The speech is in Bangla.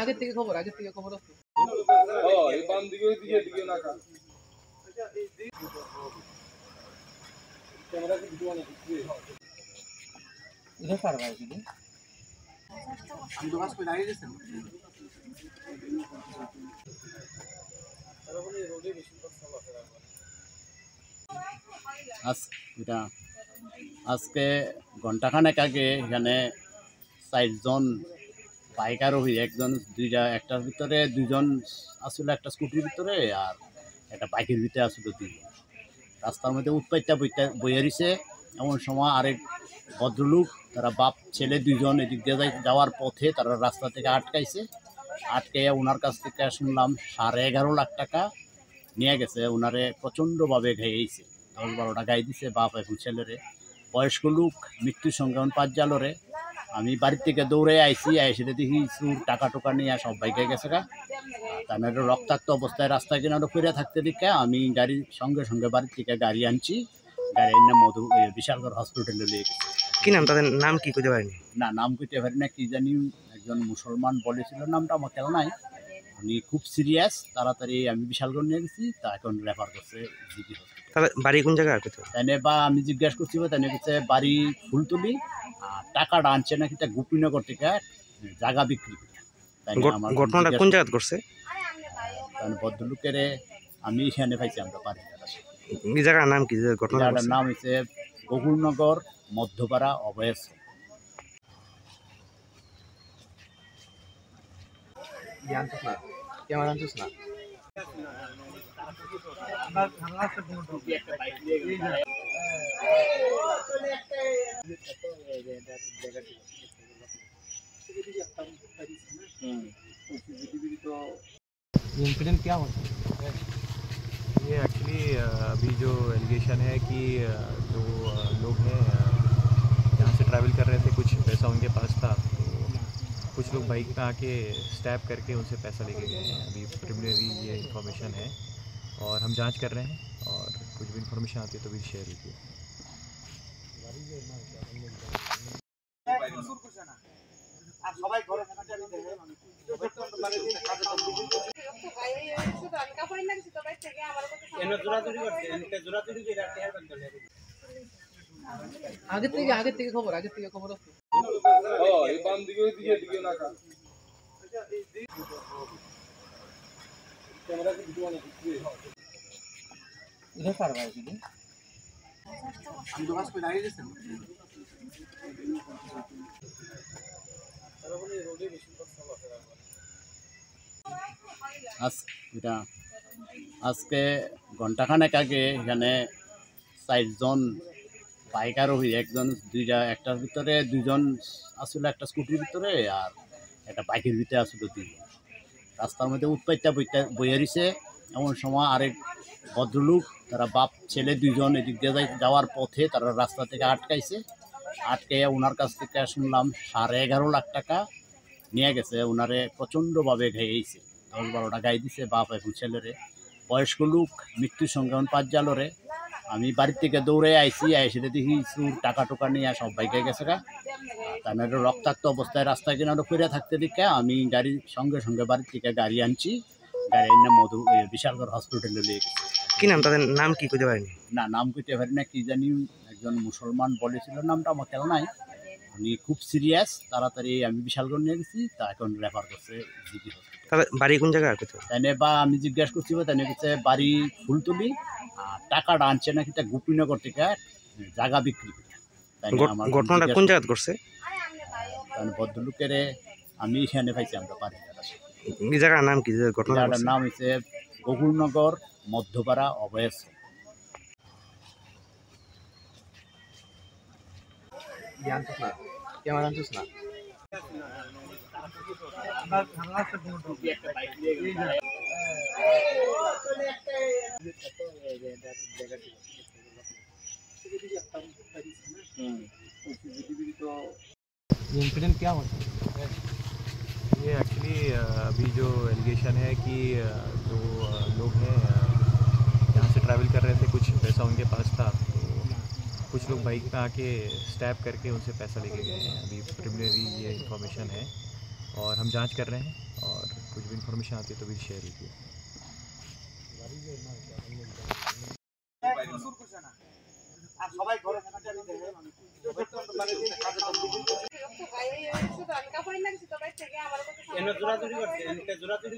আগে থেকে খবর আছে এই বাম দিকে ওই দিকে দিকে না কা ক্যামেরা কি ভিডিও না দিচ্ছি এটা পার ভাই দিদি আমি তো বাস করে দাঁড়িয়ে গেছেন আজকে ঘন্টাখানেক আগে এখানে 4 জন বাইক আরোহী একটার ভিতরে 2 জন আসলে একটা স্কুটির ভিতরে আর একটা বাইকের ভিতরে আসলে 2 জন রাস্তার মধ্যে উৎপাইতা বইয়া রয়েছে। এমন সময় আরেক ভদ্রলোক তারা বাপ ছেলে 2 জন এদিক দিয়ে যাওয়ার পথে তারা রাস্তা থেকে আটকে ওনার কাছ থেকে শুনলাম 11.5 লাখ টাকা নিয়ে গেছে। ওনারে প্রচণ্ডভাবে ঘাইয়েছে, 10-12টা গাই দিছে বাপ এবং ছেলেরে। বয়স্ক লোক, মৃত্যুর সংখ্যা 5 জালরে। আমি বাড়ির থেকে দৌড়ে এসে দেখি চুর টাকা টোকা নিয়ে সব বাইকে গেছে গা। তার রক্তাক্ত অবস্থায় রাস্তায় কিনারে ফিরে থাকতে দেখে আমি গাড়ির সঙ্গে বাড়ির থেকে গাড়ি আনছি। গাড়ি এনে বিশালগড় হসপিটালে নিয়ে গেছি। কি নাম তাদের নাম কি কইতে পারেনি? না, নাম কইতে পারি না, কি জানি একজন মুসলমান বলেছিল, নামটা আমার খেয়াল নাই। উনি খুব সিরিয়াস, তাড়াতাড়ি আমি বিশালগড় নিয়ে গেছি, তা এখন রেফার করছে জিবি হসপিটাল। তাহলে বাড়ি কোন জায়গায়? তাই বা আমি জিজ্ঞাসা করছি, তাই হচ্ছে বাড়ি ফুলতুলি, আর টাকাটা আনছে নাকি তা গোপীনগর থেকে জায়গা বিক্রি করে। ঘটনাটা কোন জায়গায় করছে? ভদ্রলোকের আমি এখানে পাইছি, আমরা পারি। এই জায়গার নাম কি? ঘটনাটার নাম হচ্ছে গোকুলনগর মধ্যপাড়া অভয়াস। इंसिडेंट क्या हुआ? ये एक्चुअली अभी जो एलिगेशन है कि 2 लोग हैं यहाँ से ट्रैवल कर रहे थे, कुछ पैसा उनके पास था, तो कुछ लोग बाइक में आके स्टैप करके उनसे पैसा लेके गए हैं। अभी प्रिलिमिनरी ये इन्फॉर्मेशन है और हम जांच कर रहे हैं, और कुछ भी इन्फॉर्मेशन आती है तो भी शेयर कीजिए। আগে থেকে খবর আছে এই বাম দিকে ওই দিকে দিকে না কা ক্যামেরা কি ভিডিও না দিচ্ছি এটা পার ভাই দিদি আমি তো বাস করে দাঁড়িয়ে গেছেন আজকে ঘন্টাখানেক আগে এখানে 4 জন বাইক আরোহী একটার ভিতরে 2 জন আসলে একটা স্কুটির ভিতরে আর একটা বাইকের ভিতরে আসলে 2 জন রাস্তার মধ্যে উৎপাইতা বইয়া রয়েছে। এমন সময় আরেক ভদ্রলোক তারা বাপ ছেলে 2 জন এদিক দিয়ে যাওয়ার পথে তারা রাস্তা থেকে আটকে ওনার কাছ থেকে শুনলাম 11.5 লাখ টাকা নিয়ে গেছে। ওনারে প্রচণ্ডভাবে ঘাইয়েছে, 10-12টা গাই দিছে বাপ এবং ছেলেরে। বয়স্ক লোক, মৃত্যুর সংখ্যা 5 জালরে। আমি বাড়ির থেকে দৌড়ে এসে দেখি চুর টাকা টোকা নিয়ে সব বাইকে গেছে গা। তার রক্তাক্ত অবস্থায় রাস্তায় কিনারে ফিরে থাকতে দেখে আমি গাড়ির সঙ্গে বাড়ির থেকে গাড়ি আনছি। গাড়ি এনে বিশালগড় হসপিটালে নিয়ে গেছি। কি নাম তাদের নাম কি কইতে পারেনি? না, নাম কইতে পারি না, কি জানি একজন মুসলমান বলেছিল, নামটা আমার খেয়াল নাই। উনি খুব সিরিয়াস, তাড়াতাড়ি আমি বিশালগড় নিয়ে গেছি, তা এখন রেফার করছে জিবি হসপিটাল। তাহলে বাড়ি কোন জায়গায়? তাই বা আমি জিজ্ঞাসা করছি, তাই হচ্ছে বাড়ি ফুলতুলি, আর টাকাটা আনছে নাকি তা গোপীনগর থেকে জায়গা বিক্রি করে। ঘটনাটা কোন জায়গায় করছে? ভদ্রলোকের আমি এখানে পাইছি, আমরা পারি। এই জায়গার নাম কি? ঘটনাটার নাম হচ্ছে গোকুলনগর মধ্যপাড়া অভয়াস। इंसिडेंट क्या हुआ? ये एक्चुअली अभी जो एलिगेशन है कि 2 लोग हैं यहाँ से ट्रैवल कर रहे थे, कुछ पैसा उनके पास था, तो कुछ लोग बाइक पे आके स्टैप करके उनसे पैसा लेके गए हैं। अभी प्रिलिमिनरी ये इन्फॉर्मेशन है और हम जांच कर रहे हैं, और कुछ भी इन्फॉर्मेशन आती है तो भी शेयर होगी। জোড়া জোড়ি করছে, জোড়া জোড়ি